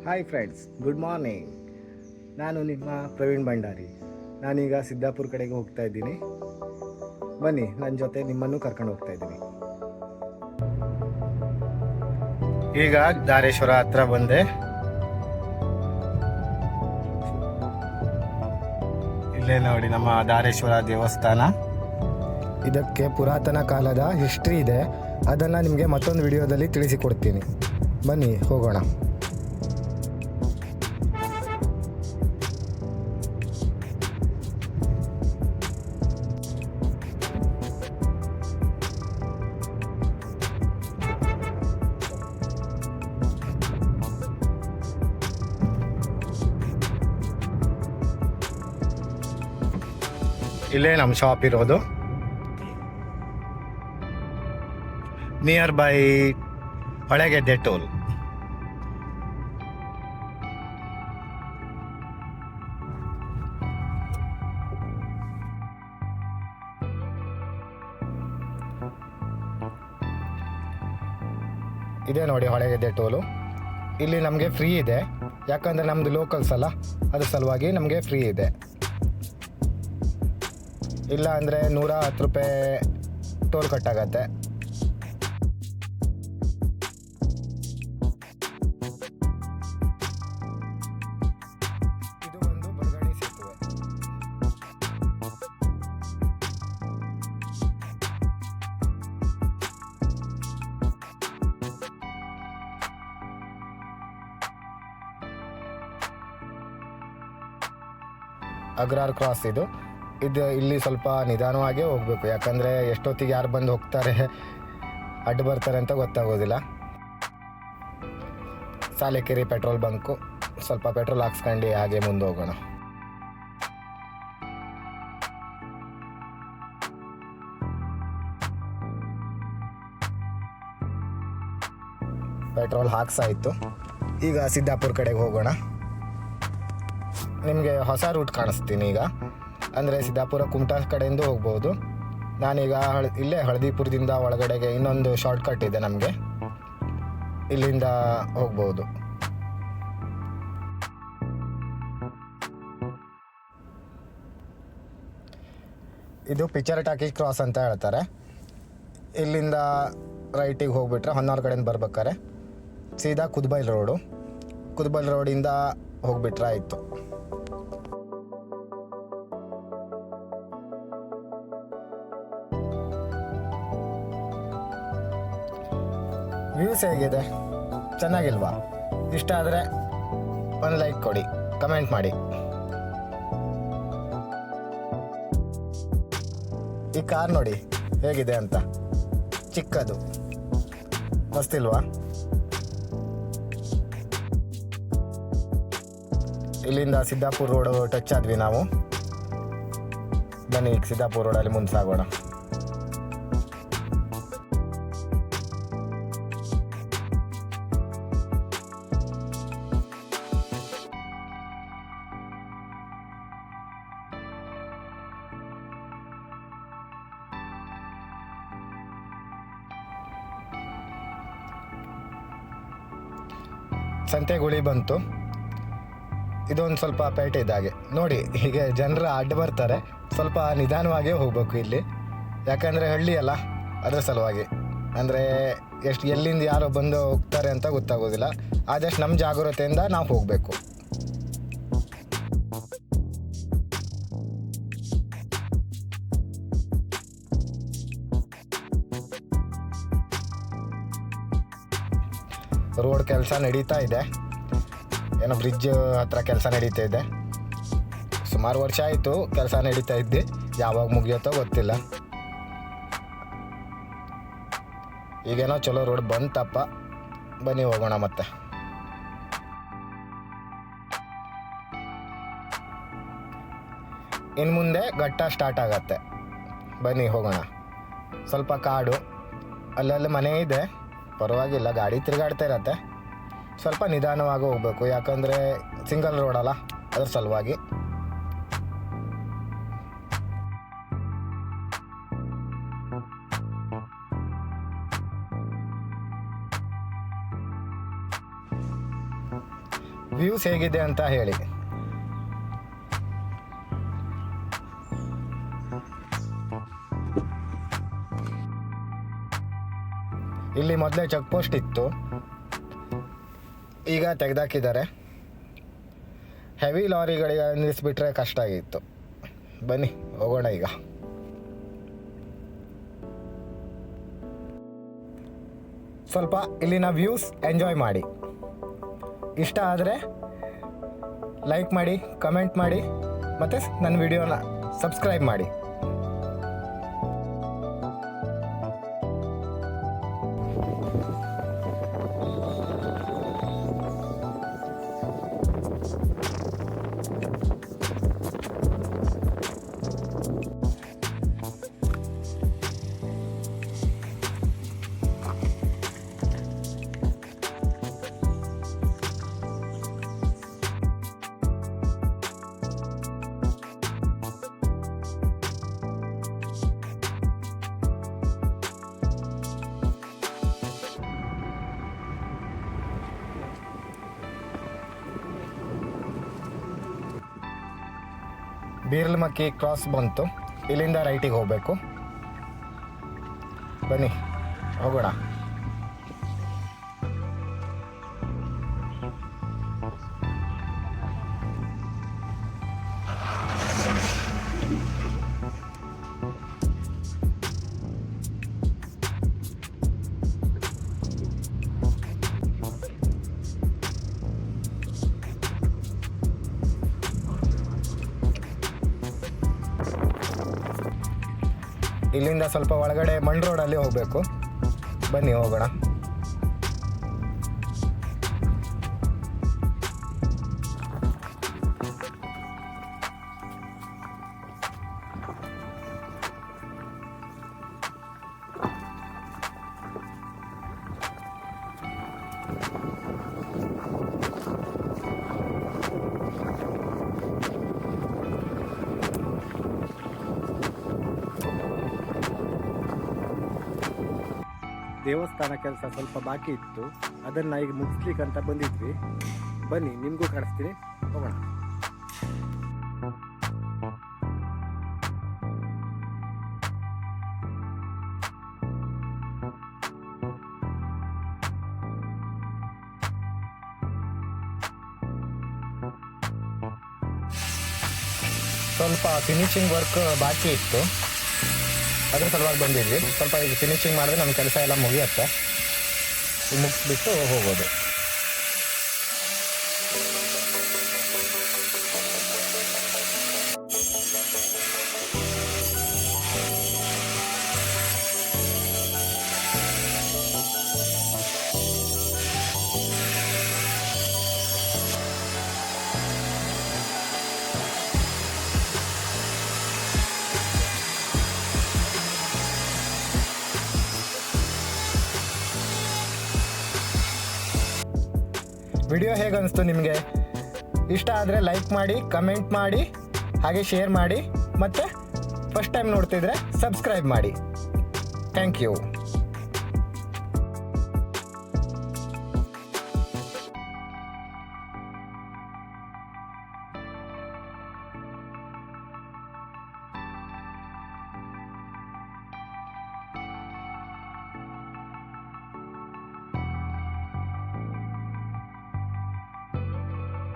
Hi friends, good morning. ನಾನು ನಿಮ್ಮ ಪ್ರವೀಣ್ ಭಂಡಾರಿ. ನಾನೀಗ ಸಿದ್ದಾಪುರ ಕಡೆಗೆ ಹೋಗ್ತಾ ಇದ್ದೀನಿ. ಬನ್ನಿ, ನನ್ನ ಜೊತೆ ನಿಮ್ಮನ್ನು ಕರ್ಕೊಂಡು ಹೋಗ್ತಾ ಇದ್ದೀನಿ. ಈಗ ಧಾರೇಶ್ವರ ಹತ್ರ ಬಂದೆ. ಇಲ್ಲೇ ನೋಡಿ ನಮ್ಮ ಧಾರೇಶ್ವರ ದೇವಸ್ಥಾನ. ಇದಕ್ಕೆ ಪುರಾತನ ಕಾಲದ ಹಿಸ್ಟ್ರಿ ಇದೆ. ಅದನ್ನು ನಿಮಗೆ ಮತ್ತೊಂದು ವಿಡಿಯೋದಲ್ಲಿ ತಿಳಿಸಿಕೊಡ್ತೀನಿ. ಬನ್ನಿ ಹೋಗೋಣ. ಇಲ್ಲೇ ನಮ್ಮ ಶಾಪ್ ಇರೋದು. Nearby Holegadde toll. ಇದೆ ನೋಡಿ ಹೊಳೆಗೆದ್ದೆ ಟೋಲು. ಇಲ್ಲಿ ನಮಗೆ ಫ್ರೀ ಇದೆ, ಯಾಕಂದರೆ ನಮ್ಮದು ಲೋಕಲ್ಸ್ ಅಲ್ಲ, ಅದ್ರ ಸಲುವಾಗಿ ನಮಗೆ ಫ್ರೀ ಇದೆ. ಇಲ್ಲ ಅಂದರೆ 110 ರೂಪಾಯಿ ಟೋಲ್ ಕಟ್ಟಾಗತ್ತೆ. ಇದು ಒಂದು ಬಡಗಣಿ ಸೇತುವೆ. ಅಗ್ರಾರ್ ಕ್ರಾಸ್ ಇದು ಇಲ್ಲಿ ಸ್ವಲ್ಪ ನಿಧಾನವಾಗೇ ಹೋಗಬೇಕು, ಯಾಕಂದರೆ ಎಷ್ಟೊತ್ತಿಗೆ ಯಾರು ಬಂದು ಹೋಗ್ತಾರೆ, ಅಡ್ಡು ಬರ್ತಾರೆ ಅಂತ ಗೊತ್ತಾಗೋದಿಲ್ಲ. ಸಾಲೆಕೆರೆ ಪೆಟ್ರೋಲ್ ಬಂಕು, ಸ್ವಲ್ಪ ಪೆಟ್ರೋಲ್ ಹಾಕ್ಸ್ಕೊಂಡು ಹಾಗೆ ಮುಂದೆ ಹೋಗೋಣ. ಪೆಟ್ರೋಲ್ ಹಾಕ್ಸಾಯಿತು. ಈಗ ಸಿದ್ದಾಪುರ ಕಡೆಗೆ ಹೋಗೋಣ. ನಿಮಗೆ ಹೊಸ ರೂಟ್ ಕಾಣಿಸ್ತೀನಿ ಈಗ. ಅಂದರೆ ಸಿದ್ದಾಪುರ ಕುಮಟಾ ಕಡೆಯಿಂದ ಹೋಗ್ಬೋದು. ನಾನೀಗ ಇಲ್ಲೇ ಹಳದಿಪುರದಿಂದ ಒಳಗಡೆಗೆ ಇನ್ನೊಂದು ಶಾರ್ಟ್ಕಟ್ ಇದೆ ನಮಗೆ, ಇಲ್ಲಿಂದ ಹೋಗ್ಬೋದು. ಇದು ಪಿಕ್ಚರ್ ಟಾಕೀಸ್ ಕ್ರಾಸ್ ಅಂತ ಹೇಳ್ತಾರೆ. ಇಲ್ಲಿಂದ ರೈಟಿಗೆ ಹೋಗ್ಬಿಟ್ರೆ ಹೊನ್ನಾವರ ಕಡೆಯಿಂದ ಬರ್ಬೇಕಾರೆ ಸೀದಾ ಕುದ್ಬೈಲ್ ರೋಡಿಂದ ಹೋಗ್ಬಿಟ್ರೆ ಆಯಿತು. ವ್ಯೂಸ್ ಹೇಗಿದೆ, ಚೆನ್ನಾಗಿಲ್ವಾ? ಇಷ್ಟ ಆದರೆ ಒಂದು ಲೈಕ್ ಕೊಡಿ, ಕಮೆಂಟ್ ಮಾಡಿ. ಈ ಕಾರ್ ನೋಡಿ ಹೇಗಿದೆ ಅಂತ, ಚಿಕ್ಕದು, ಮಸ್ತಿಲ್ವಾ? ಇಲ್ಲಿಂದ ಸಿದ್ದಾಪುರ ರೋಡ್ ಟಚ್ ಆದ್ವಿ ನಾವು. ಬನ್ನಿ ಈಗ ಸಿದ್ದಾಪುರ ರೋಡಲ್ಲಿ ಮುಂದೆ ಸಾಗೋಣ. ಸಂತೆಗುಳಿ ಬಂತು. ಇದೊಂದು ಸ್ವಲ್ಪ ಪೇಟೆ ಇದ್ದಾಗೆ ನೋಡಿ. ಹೀಗೆ ಜನರು ಅಡ್ಡ ಬರ್ತಾರೆ, ಸ್ವಲ್ಪ ನಿಧಾನವಾಗೇ ಹೋಗಬೇಕು ಇಲ್ಲಿ, ಯಾಕಂದರೆ ಹಳ್ಳಿ ಅಲ್ಲ, ಅದರ ಸಲುವಾಗಿ. ಅಂದರೆ ಎಲ್ಲಿಂದ ಯಾರೋ ಬಂದು ಹೋಗ್ತಾರೆ ಅಂತ ಗೊತ್ತಾಗೋದಿಲ್ಲ. ಆದಷ್ಟು ನಮ್ಮ ಜಾಗರೂಕತೆಯಿಂದ ನಾವು ಹೋಗಬೇಕು. ರೋಡ್ ಕೆಲಸ ನಡೀತಾ ಇದೆ, ಏನೋ ಬ್ರಿಡ್ಜ್ ಹತ್ರ ಕೆಲಸ ನಡೀತಾ ಇದೆ. ಸುಮಾರು ವರ್ಷ ಆಯಿತು ಕೆಲಸ ನಡೀತಾ ಇದ್ದೆ, ಯಾವಾಗ ಮುಗಿಯುತ್ತೋ ಗೊತ್ತಿಲ್ಲ. ಈಗೇನೋ ಚಲೋ ರೋಡ್ ಬಂತಪ್ಪ. ಬನ್ನಿ ಹೋಗೋಣ ಮತ್ತೆ. ಇನ್ನು ಮುಂದೆ ಘಟ್ಟ ಸ್ಟಾರ್ಟ್ ಆಗತ್ತೆ. ಬನ್ನಿ ಹೋಗೋಣ. ಸ್ವಲ್ಪ ಕಾಡು, ಅಲ್ಲಲ್ಲಿ ಮನೆ ಇದೆ, ಪರವಾಗಿಲ್ಲ, ಗಾಡಿ ತಿರುಗಾಡ್ತಾ ಇರತ್ತೆ. ಸ್ವಲ್ಪ ನಿಧಾನವಾಗಿ ಹೋಗಬೇಕು, ಯಾಕಂದರೆ ಸಿಂಗಲ್ ರೋಡ್ ಅಲ್ಲ, ಅದ್ರ ಸಲುವಾಗಿ. ವ್ಯೂಸ್ ಹೇಗಿದೆ ಅಂತ ಹೇಳಿ. ಇಲ್ಲಿ ಮೊದಲೇ ಚೆಕ್ ಪೋಸ್ಟ್ ಇತ್ತು, ಈಗ ತೆಗೆದಾಕಿದ್ದಾರೆ. ಹೆವಿ ಲಾರಿಗಳಿಗೆ ನಿಲ್ಲಿಸ್ಬಿಟ್ರೆ ಕಷ್ಟ ಆಗಿತ್ತು. ಬನ್ನಿ ಹೋಗೋಣ ಈಗ. ಸ್ವಲ್ಪ ಇಲ್ಲಿನ ವ್ಯೂಸ್ ಎಂಜಾಯ್ ಮಾಡಿ. ಇಷ್ಟ ಆದರೆ ಲೈಕ್ ಮಾಡಿ, ಕಮೆಂಟ್ ಮಾಡಿ, ಮತ್ತು ನನ್ನ ವಿಡಿಯೋನ ಸಬ್ಸ್ಕ್ರೈಬ್ ಮಾಡಿ. ಬೀರ್ಲಮಕ್ಕಿ ಕ್ರಾಸ್ ಬಂತು, ಇಲ್ಲಿಂದ ರೈಟಿಗೆ ಹೋಗಬೇಕು. ಬನ್ನಿ ಹೋಗೋಣ. ಇಲ್ಲಿಂದ ಸ್ವಲ್ಪ ಒಳಗಡೆ ಮಣ್ ರೋಡಲ್ಲಿ ಹೋಗಬೇಕು. ಬನ್ನಿ ಹೋಗೋಣ. ದೇವಸ್ಥಾನ ಕೆಲಸ ಸ್ವಲ್ಪ ಬಾಕಿ ಇತ್ತು, ಅದನ್ನು ಈಗ ಮುಗಿಸ್ಲಿಕ್ಕೆ ಅಂತ ಬಂದಿದ್ವಿ. ಬನ್ನಿ ನಿಮಗೂ ಕಾಣಿಸ್ತೀನಿ, ಹೋಗೋಣ. ಸ್ವಲ್ಪ ಫಿನಿಶಿಂಗ್ ವರ್ಕ್ ಬಾಕಿ ಇತ್ತು, ಅದ್ರ ಸಲುವಾಗಿ ಬಂದಿದ್ವಿ. ಸ್ವಲ್ಪ ಈಗ ಫಿನಿಶಿಂಗ್ ಮಾಡಿದ್ರೆ ನಮ್ಮ ಕೆಲಸ ಎಲ್ಲ ಮುಗಿಯುತ್ತೆ, ಮುಗಿಸ್ಬಿಟ್ಟು ಹೋಗೋದು. ವಿಡಿಯೋ ಹೇಗೆ ಅನಿಸ್ತು ನಿಮಗೆ? ಇಷ್ಟ ಆದರೆ ಲೈಕ್ ಮಾಡಿ, ಕಮೆಂಟ್ ಮಾಡಿ, ಹಾಗೆ ಶೇರ್ ಮಾಡಿ, ಮತ್ತು ಫಸ್ಟ್ ಟೈಮ್ ನೋಡ್ತಿದ್ರೆ ಸಬ್ಸ್ಕ್ರೈಬ್ ಮಾಡಿ. Thank you.